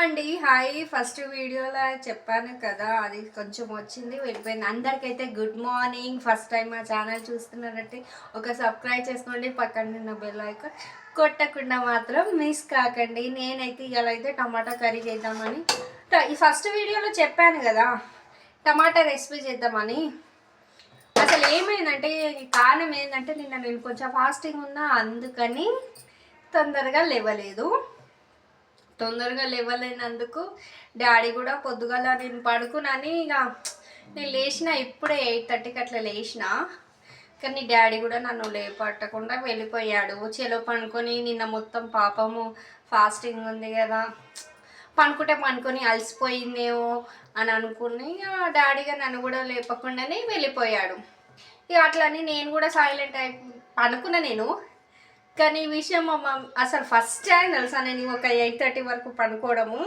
అండి. Hi. First వీడియోలో చెప్పాను కదా, అది కొంచెం వచ్చింది వెళ్ళిపోయింది. అందరికైతే గుడ్ మార్నింగ్. ఫస్ట్ టైం మా ఛానల్ చూస్తున్నారంటే ఒక సబ్స్క్రైబ్ చేసుకోండి, పక్కన ఉన్న బెల్ ఐకాన్ కొట్టకుండా మాత్రం మిస్ కాకండి. నేనైతే ఇవాళ అయితే టమాటా కర్రీ చేద్దామని ఈ ఫస్ట్ వీడియోలో చెప్పాను కదా, టమాటా రెసిపీ చేద్దామని. అసలు ఏమైందంటే కారణం ఏంటంటే నేను కొంచెం ఫాస్టింగ్ ఉన్నా, అందుకని తొందరగా లేవలేనందుకు డాడీ కూడా పొద్దుగల నేను పడుకున్నాను. ఇక నేను లేచిన ఇప్పుడే 8:30కి అట్లా లేచిన, కానీ డాడీ కూడా నన్ను లేపట్టకుండా వెళ్ళిపోయాడు. చెలో పనుకొని నిన్న మొత్తం పాపము ఫాస్టింగ్ ఉంది కదా, పనుకొని అలసిపోయిందేమో అని అనుకుని డాడీగా నన్ను కూడా లేపకుండానే వెళ్ళిపోయాడు. ఇక అట్లని నేను కూడా సైలెంట్ పనుకున్నా నేను. కానీ ఈ విషయం అసలు ఫస్ట్ టైం తెలుసా నేను ఒక 8:30 వరకు పనుకోవడము.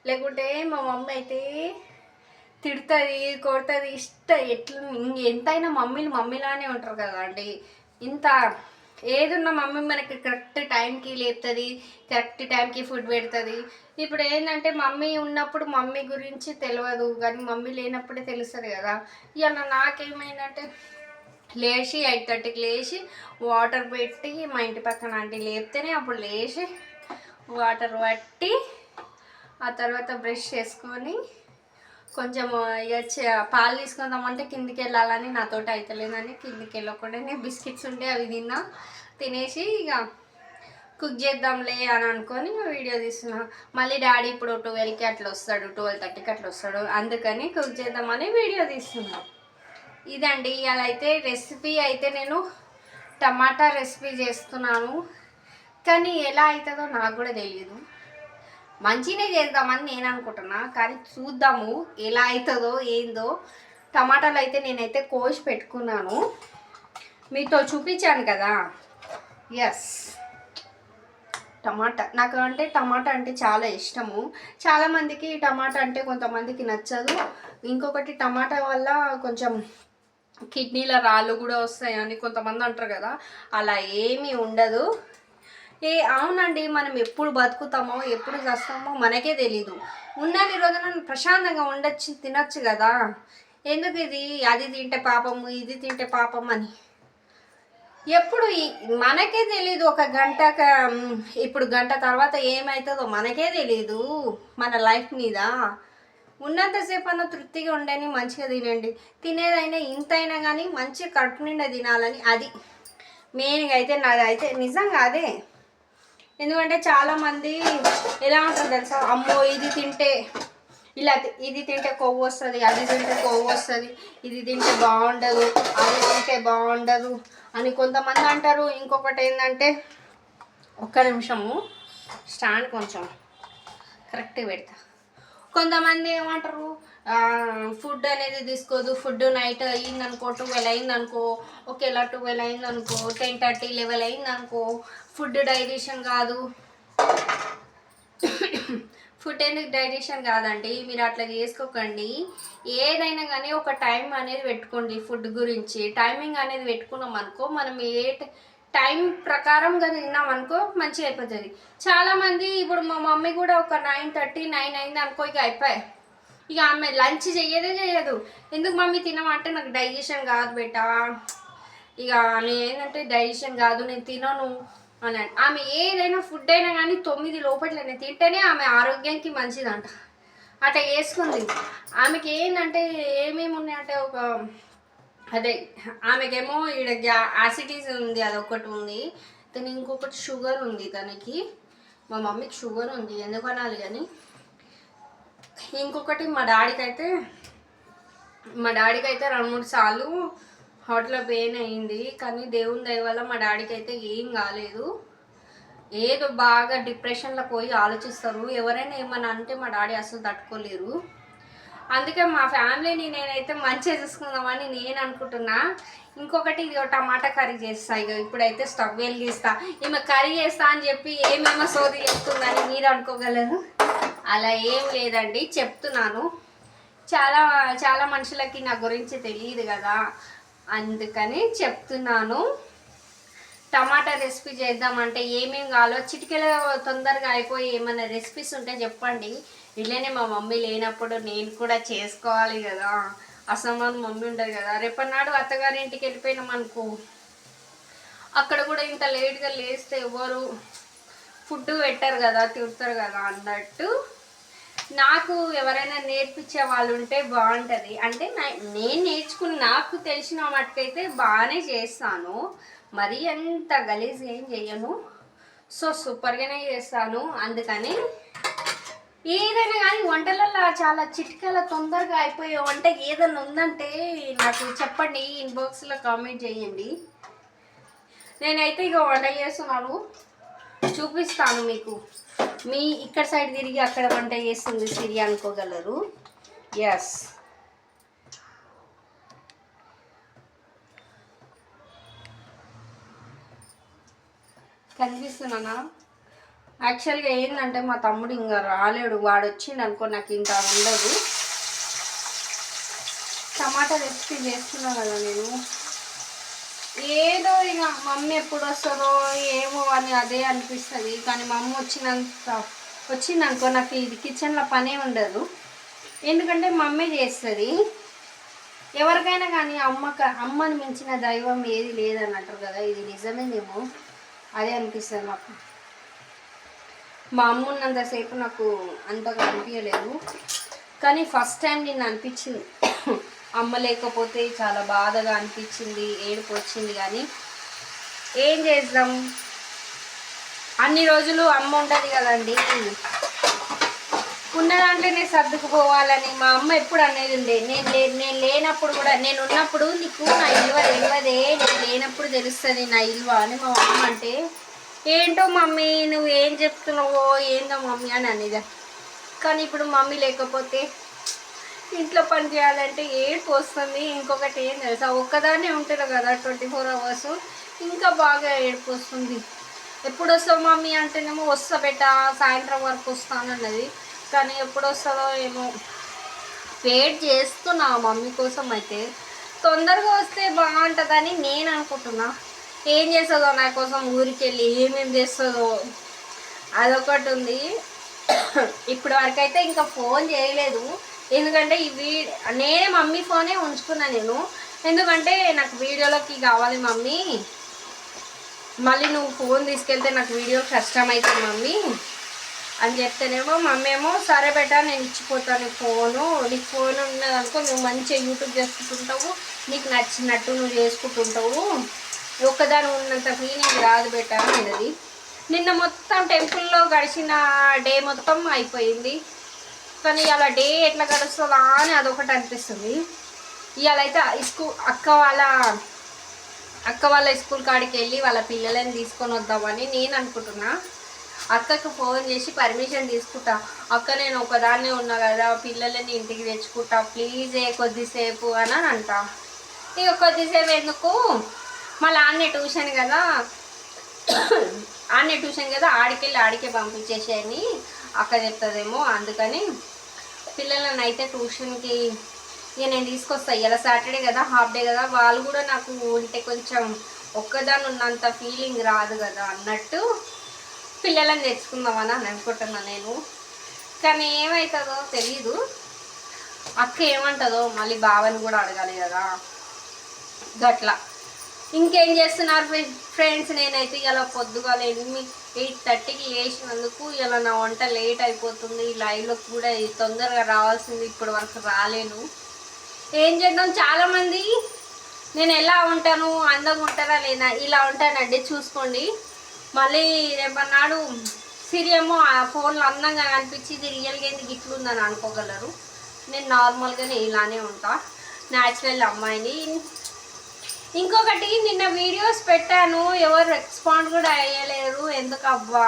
లేకుంటే మా మమ్మీ అయితే తిడుతుంది, కొడుతుంది, ఎట్లా ఎంతైనా మమ్మీలానే ఉంటారు కదా అండి. ఇంత ఏదున్నా మమ్మీ మనకి కరెక్ట్ టైంకి లేపుతుంది, కరెక్ట్ టైంకి ఫుడ్ పెడుతుంది. ఇప్పుడు ఏంటంటే మమ్మీ ఉన్నప్పుడు మమ్మీ గురించి తెలియదు, కానీ మమ్మీ లేనప్పుడే తెలుస్తుంది కదా. ఇవాళ నాకేమైందంటే లేచి 8:30కి లేచి వాటర్ పెట్టి మా ఇంటి పక్కన ఆంటీ లేపితేనే అప్పుడు లేచి వాటర్ పట్టి ఆ తర్వాత బ్రష్ చేసుకొని కొంచెం పాలు తీసుకుందామంటే కిందికి వెళ్ళాలని నాతోటి అవుతలేదని కిందికి వెళ్ళకుండానే బిస్కెట్స్ ఉంటే అవి తినేసి ఇక కుక్ చేద్దాంలే అని అనుకొని వీడియో తీస్తున్నా. మళ్ళీ డాడీ ఇప్పుడు 12కి అట్లా వస్తాడు, 12:30కి అట్లా వస్తాడు, అందుకని కుక్ చేద్దామని వీడియో తీస్తున్నా. ఇదండి ఇవాళ అయితే రెసిపీ అయితే నేను టమాటా రెసిపీ చేస్తున్నాను. కానీ ఎలా అవుతుందో నాకు కూడా తెలియదు. మంచిగానే చేద్దామని నేను అనుకుంటున్నా, కానీ చూద్దాము ఎలా అవుతుందో ఏందో. టమాటాలు అయితే నేనైతే కోసి పెట్టుకున్నాను, మీతో చూపించాను కదా. ఎస్, టమాటా అంటే చాలా ఇష్టము. చాలామందికి టమాటా అంటే కొంతమందికి నచ్చదు. ఇంకొకటి టమాటా వల్ల కొంచెం కిడ్నీల రాళ్ళు కూడా వస్తాయని కొంతమంది అంటారు కదా, అలా ఏమీ ఉండదు. అవునండి, మనం ఎప్పుడు బతుకుతామో ఎప్పుడు చేస్తామో మనకే తెలీదు. ఉన్నన్ని రోజున ప్రశాంతంగా తినొచ్చు కదా. ఎందుకు అది తింటే పాపము, ఇది తింటే పాపం అని ఎప్పుడు మనకే తెలీదు. ఒక ఇప్పుడు గంట తర్వాత ఏమవుతుందో మనకే తెలీదు. మన లైఫ్ మీద ఉన్నంతసేపు అన్న తృప్తిగా ఉండని, మంచిగా తినండి. తినేదైనా ఇంతైనా కానీ మంచిగా కడుపు నిండా తినాలని, అది మెయిన్గా అయితే నాదైతే నిజంగా అదే. ఎందుకంటే చాలామంది ఎలా ఉంటుంది తెలుసా, అమ్మో ఇది తింటే ఇది తింటే కొవ్వు వస్తుంది, అది తింటే కొవ్వు వస్తుంది, ఇది తింటే బాగుండదు, అది తింటే బాగుండదు అని కొంతమంది అంటారు. ఇంకొకటి ఏంటంటే, ఒక్క నిమిషము స్టాండ్ కొంచెం కరెక్ట్గా పెడతా. కొంతమంది ఏమంటారు, ఫుడ్ అనేది తీసుకోదు, ఫుడ్ నైట్ అయ్యిందనుకో, 12 అయిందనుకో, ఒకేలా 12 అయిందనుకో, 10:30 11 అయిందనుకో ఫుడ్ డైజెషన్ కాదు. ఫుడ్ ఎందుకు డైజెషన్ కాదండి, మీరు అట్లా చేసుకోకండి. ఏదైనా కానీ ఒక టైం అనేది పెట్టుకోండి. ఫుడ్ గురించి టైమింగ్ అనేది పెట్టుకున్నాం అనుకో, మనం టైం ప్రకారం కానీ తిన్నాం అనుకో మంచిగా అయిపోతుంది. చాలామంది ఇప్పుడు మా మమ్మీ కూడా ఒక 9:30 9 అయింది అనుకో, ఇక అయిపోయాయి. ఇక ఆమె లంచ్ చేయదు. ఎందుకు మమ్మీ తినమంటే, నాకు డైజెషన్ కాదు బేటా, ఇక ఆమె ఏంటంటే డైజెషన్ కాదు, నేను తినను అని. ఆమె ఏదైనా ఫుడ్ అయినా కానీ 9 లోపట్లనే తింటేనే ఆమె ఆరోగ్యానికి మంచిదంట. అట్లా వేసుకుంది. ఆమెకి ఏంటంటే ఏమేమి ఉన్నాయంటే, అదే ఆమెకేమో ఈడ యాసిడిటీస్ ఉంది, అదొకటి ఉంది. తను ఇంకొకటి షుగర్ ఉంది తనకి. మా మమ్మీకి షుగర్ ఉంది, ఎందుకు అనాలి కానీ. ఇంకొకటి మా డాడీకి అయితే 2-3 సార్లు హార్ట్లో పెయిన్ అయింది. కానీ దేవుని దయ వల్ల మా డాడీకి అయితే ఏం కాలేదు. ఏదో బాగా డిప్రెషన్లో పోయి ఆలోచిస్తారు. ఎవరైనా ఏమన్నా అంటే మా డాడీ అసలు తట్టుకోలేరు. అందుకే మా ఫ్యామిలీని నేనైతే మంచిగా చూసుకుందామని నేను అనుకుంటున్నా. ఇంకొకటి ఇది టమాటా కర్రీ చేస్తా. ఇక ఇప్పుడైతే స్టవ్ వెలిగిస్తా. ఈమె కర్రీ చేస్తా అని చెప్పి ఏమేమో సోది చెప్తుందని మీరు అనుకోగలరు. అలా ఏం లేదండి, చెప్తున్నాను. చాలా మనుషులకి నా గురించి తెలియదు కదా, అందుకని చెప్తున్నాను. టమాటా రెసిపీ చేద్దామంటే ఏమేమి కావాలో చిటికెలో తొందరగా అయిపోయి ఏమైనా రెసిపీస్ ఉంటే చెప్పండి. ఇట్లనే మా మమ్మీ లేనప్పుడు నేను కూడా చేసుకోవాలి కదా, అసమాన్ మమ్మీ ఉండదు కదా. రేపన్నాడు అత్తగారి ఇంటికి వెళ్ళిపోయినాం అనుకో, అక్కడ కూడా ఇంత లేట్గా లేస్తే ఎవరు ఫుడ్ పెట్టారు కదా, తిడతారు కదా అన్నట్టు నాకు ఎవరైనా నేర్పించే వాళ్ళు ఉంటే బాగుంటుంది. అంటే నేను నేర్చుకుని నాకు తెలిసిన మట్టుకైతే బాగానే చేస్తాను, మరీ అంత గలీజ్ ఏం చెయ్యను. సో సూపర్గానే చేస్తాను. అందుకని ఏదైనా కానీ వంటలలో చాలా చిటికల తొందరగా అయిపోయే వంట ఏదైనా ఉందంటే నాకు చెప్పండి, ఇన్బాక్స్లో కామెంట్ చేయండి. నేనైతే ఇక వంట చేస్తున్నాను, చూపిస్తాను మీకు. మీ ఇక్కడ సైడ్ తిరిగి అక్కడ వంట చేస్తుంది సిరి అనుకోగలరు. ఎస్, కనిపిస్తున్నానా? యాక్చువల్గా ఏంటంటే మా తమ్ముడు ఇంకా రాలేడు, వాడు వచ్చిండు అనుకో నాకు ఇంకా ఉండదు. టమాటా రెసిపీ చేస్తున్నా కదా నేను, ఏదో ఇక మమ్మీ ఎప్పుడు వస్తుందో ఏమో అని అదే అనిపిస్తుంది. కానీ మా అమ్మ వచ్చిందనుకో నాకు ఇది కిచెన్లో పనే ఉండదు, ఎందుకంటే మమ్మీ చేస్తుంది. ఎవరికైనా కానీ అమ్మని మించిన దైవం ఏది లేదని అంటారు కదా, ఇది నిజమేనేమో, అదే అనిపిస్తుంది నాకు. మా అమ్మ ఉన్నంతసేపు నాకు అంతగా అనిపించలేదు, కానీ ఫస్ట్ టైం నిన్ను అనిపించింది. అమ్మ లేకపోతే చాలా బాధగా అనిపించింది, ఏడుపు వచ్చింది. కానీ ఏం చేద్దాం, అన్ని రోజులు అమ్మ ఉంటుంది కదండి, ఉన్న దాంట్లోనే సర్దుకుపోవాలని మా అమ్మ ఎప్పుడు అనేది ఉండే. నేను లేనప్పుడు కూడా, నేను ఉన్నప్పుడు నీకు నా ఇల్వ తెలియదే, నేను లేనప్పుడు తెలుస్తుంది నా ఇల్వ అని మా అమ్మ అంటే, ఏంటో మమ్మీ నువ్వు ఏం చెప్తున్నావో ఏందో మమ్మీ అని అనేది. కానీ ఇప్పుడు మమ్మీ లేకపోతే ఇంట్లో పని చేయాలంటే ఏడుపు వస్తుంది. ఇంకొకటి ఏం తెలుసా, ఒక్కదాన్నే ఉంటారు కదా 24 hours, ఇంకా బాగా ఏడుపు వస్తుంది. ఎప్పుడు వస్తావు మమ్మీ అంటేనేమో వస్తా బెట్ట, సాయంత్రం వరకు వస్తానన్నది. కానీ ఎప్పుడు వస్తుందో ఏమో, వెయిట్ చేస్తున్నా మమ్మీ కోసం. అయితే తొందరగా వస్తే బాగుంటుందని నేను అనుకుంటున్నా. ఏం చేస్తుందో నా కోసం, ఊరికి వెళ్ళి ఏమేమి చేస్తుందో అదొకటి ఉంది. ఇప్పుడు వరకైతే ఇంకా ఫోన్ చేయలేదు, ఎందుకంటే నేనే మమ్మీ ఫోనే ఉంచుకున్నా నేను. ఎందుకంటే నాకు వీడియోలోకి కావాలి మమ్మీ, మళ్ళీ నువ్వు ఫోన్ తీసుకెళ్తే నాకు వీడియో కష్టమవుతుంది మమ్మీ అని చెప్తేనేమో మమ్మీ ఏమో సరే బెటా నేను ఇచ్చిపోతాను ఫోను, నీకు ఫోన్ ఉన్నదనుకో నువ్వు మంచిగా యూట్యూబ్ చేసుకుంటుంటావు, నీకు నచ్చినట్టు నువ్వు చేసుకుంటుంటావు, ఒక్కదాని ఉన్నంత ఫీలింగ్ రాదు బెటా అనేది. నిన్న మొత్తం టెంపుల్లో గడిచిన డే మొత్తం అయిపోయింది. కానీ ఇవాళ డే ఎట్లా గడుస్తుందా అని అదొకటి అనిపిస్తుంది. ఇవాళ అయితే అక్క వాళ్ళ స్కూల్ కాడికి వెళ్ళి వాళ్ళ పిల్లలని తీసుకొని వద్దామని నేను అనుకుంటున్నా. అక్కకు ఫోన్ చేసి పర్మిషన్ తీసుకుంటా, అక్క నేను ఒకదాన్నే ఉన్నా కదా, పిల్లలని ఇంటికి తెచ్చుకుంటా ప్లీజే కొద్దిసేపు అని అంట. ఇక కొద్దిసేపు ఎందుకు, మళ్ళీ ఆన్నే ట్యూషన్ కదా ఆడికెళ్ళి ఆడికే పంపించేసేయని అక్క చెప్తుందేమో. అందుకని పిల్లలను అయితే ట్యూషన్కి ఇక నేను తీసుకొస్తా. ఇలా సాటర్డే కదా, హాఫ్ డే కదా, వాళ్ళు కూడా నాకు ఉంటే కొంచెం ఒక్కదాన్ని ఉన్నంత ఫీలింగ్ రాదు కదా అన్నట్టు పిల్లలని తెచ్చుకుందామని అనుకుంటున్నా నేను. కానీ ఏమవుతుందో తెలీదు, అక్క ఏమంటుందో మళ్ళీ బావని కూడా అడగాలి కదా గట్లా. ఇంకేం చేస్తున్నారు ఫ్రెండ్స్? నేనైతే ఇలా పొద్దుగా 8:30కి వేసినందుకు ఇలా నా వంట లేట్ అయిపోతుంది. లైవ్లో కూడా తొందరగా రావాల్సింది, ఇప్పటి వరకు రాలేను. ఏం చేద్దాం, చాలామంది నేను ఎలా ఉంటాను, అందంగా ఉంటారా లేదా, ఇలా ఉంటానండి చూసుకోండి. మళ్ళీ రేపన్నాడు సిరియేమో ఆ ఫోన్లో అందంగా కనిపించి రియల్గా ఎందుకు ఇట్లుందని అనుకోగలరు. నేను నార్మల్గానే ఇలానే ఉంటా, న్యాచురల్ అమ్మాయిని. ఇంకొకటి, నిన్న వీడియోస్ పెట్టాను, ఎవరు రెస్పాండ్ కూడా అయ్యలేరు. ఎందుకు అబ్బా,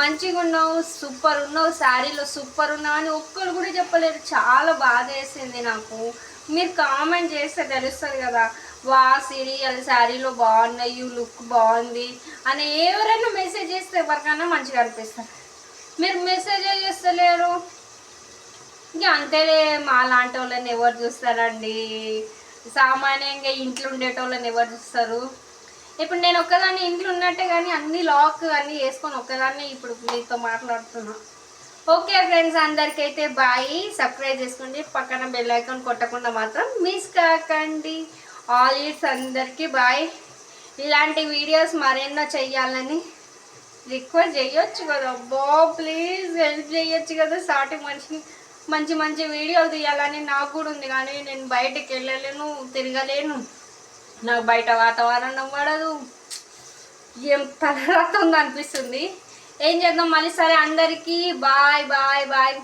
మంచిగా ఉన్నావు, సూపర్ ఉన్నావు, శారీలో సూపర్ ఉన్నావు అని ఒక్కరు కూడా చెప్పలేరు. చాలా బాధ వేసింది నాకు. మీరు కామెంట్ చేస్తే తెలుస్తుంది కదా, వా సిరి అది శారీలో బాగున్నాయి, లుక్ బాగుంది అని ఎవరైనా మెసేజ్ చేస్తే ఎవరికైనా మంచిగా అనిపిస్తారు. మీరు మెసేజ్ చేస్తలేరు. ఇంకా అంతేలే, మా లాంటి వాళ్ళని ఎవరు చూస్తారండి, సామాన్యంగా ఇంట్లో ఉండేటోళ్ళని ఎవరు చూస్తారు. ఇప్పుడు నేను ఒక్కదాన్ని ఇంట్లో ఉన్నట్టే కానీ అన్ని లాక్ అన్నీ వేసుకొని ఒక్కదాన్ని ఇప్పుడు మీతో మాట్లాడుతున్నా. ఓకే ఫ్రెండ్స్, అందరికైతే బాయ్. సబ్స్క్రైబ్ చేసుకోండి, పక్కన బెల్ ఐకాన్ కొట్టకుండా మాత్రం మిస్ కాకండి. ఆల్ ఈట్స్ అందరికీ బాయ్. ఇలాంటి వీడియోస్ మరెన్నో చెయ్యాలని రిక్వెస్ట్ చేయొచ్చు కదా అబ్బా, ప్లీజ్ హెల్ప్ చేయొచ్చు కదా. సాటి మనిషిని మంచి మంచి వీడియోలు తీయాలని నాకు కూడా ఉంది, కానీ నేను బయటకు వెళ్ళలేను, తిరగలేను, నాకు బయట వాతావరణం పడదు, ఏం తలరాత ఉంది అనిపిస్తుంది. ఏం చేద్దాం మళ్ళీ. సరే అందరికీ బాయ్ బాయ్ బాయ్.